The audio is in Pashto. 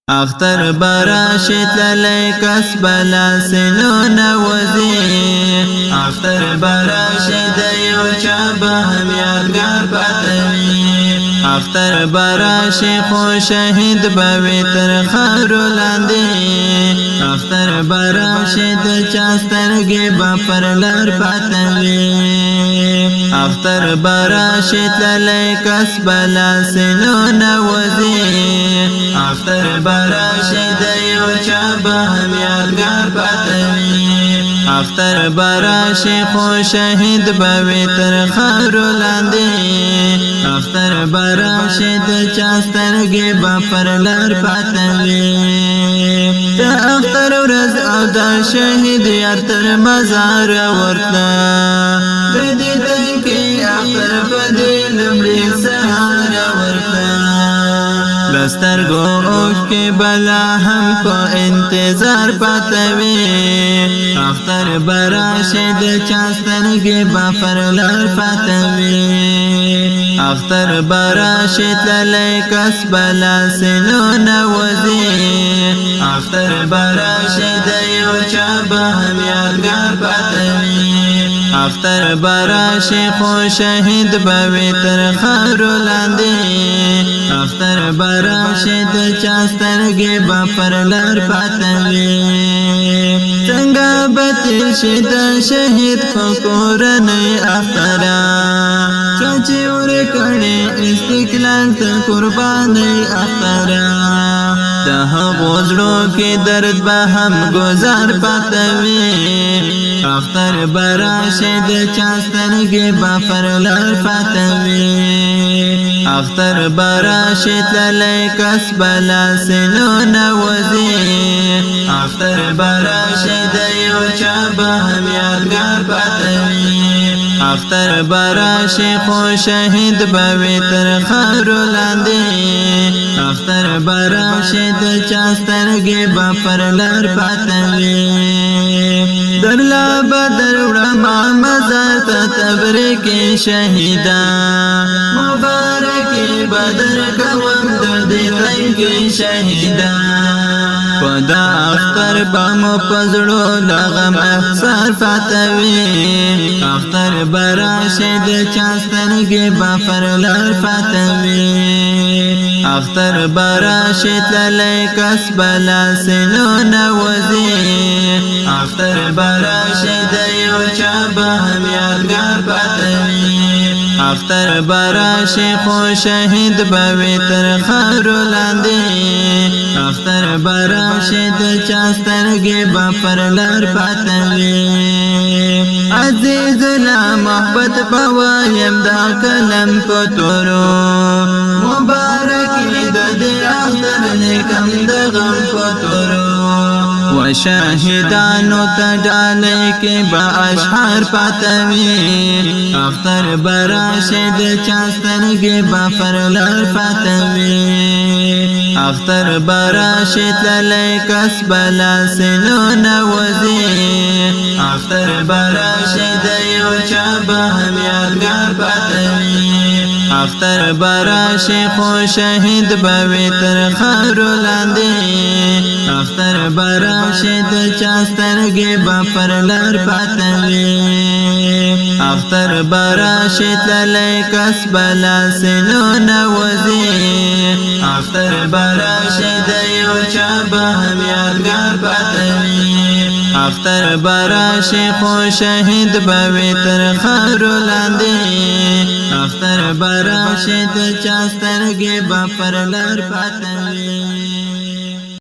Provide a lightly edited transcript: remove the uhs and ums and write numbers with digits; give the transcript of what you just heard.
اختر براشد تللی کس بلا سنو نوزی اختر براشد یو چا بهم یادگار پاتوی اختر براشد خو شهید بوی تر خارو لاندی اختر براشد چاسترگی بپر لار پاتوی اختر براشد تللی کس بلا سنو نوزی اختر براشد یو چا بهم یادگار پاتوی اختر براشد خو شهید بوی تر خارو لاندی اختر براشد چاسترگی بپر لار پاتوی تا اختر ورځ او دا شهید یار تر مزار ورتله ددې دای کې اختر پدې لمړي سهار ورتله لسترګو اوښ کې بلا هم په انتظار پاتوي اختر براشد چاسترګي بپر لار پاتوي اختر براشد تللی کس بلا سنو نوزی اختر براشد یو چا بهم یادگار پاتوی اختر براشد خو شهید بوی تر خارو لاندی اختر براشد چاسترگی بپر لار پاتوی څنګه بتل شد شهید فکرنی اخترا چاچی ورکړي استقلال ته قرباني اخترا ده غوزړو کې درد به هم گزار پاتوي اختر براشد چاسترګي بپر لار پاتوي اختر براشد تللی کس بلا سنو نوزی اختر براشد یو چا بهم یادگار پاتوی اختر براشد خو شهید بوی تر خارو لاندی اختر براشد چاسترګي بپر لار پاتوي درلا بدر وړما مزار ته تبریک شهیدا مبارک بدر کوم د دې ځای شهیدا پدا اختر بامو پزړو لغم احسار پاتوي اختر براشد چاسترګي بپر لار پاتوي اختر براشد تللی کس بلا سنو نوزی اختر براشد یو چا بهم یادگار پاتوی اختر براشد خو شهید بوی تر خارو لاندی اختر براشد چاسترګي بپر لار پاتوي عزیز لا محبت پوایم دا کلم پتورو مبارک د دې اختر نیکم د غم پتورو وشاهدانو تجالی کې با اشعار پاتوي اختر براشد چاسترګي بپر لار پاتوي اختر براشد تللی کس بلا سنو نوزی اختر براشد یو چا بهم یادگار پاتوي اختر براشد خو شهید بوی تر خارو لاندی اختر براشد چاسترګي بپر لار پاتوي اختر براشد تللی کس بلا سنو نوزی اختر براشد یو چا بهم یادگار پاتوي اختر براشد خو شهید بوی تر خارو لاندی اختر براشد چاسترګي بپر لار پاتوي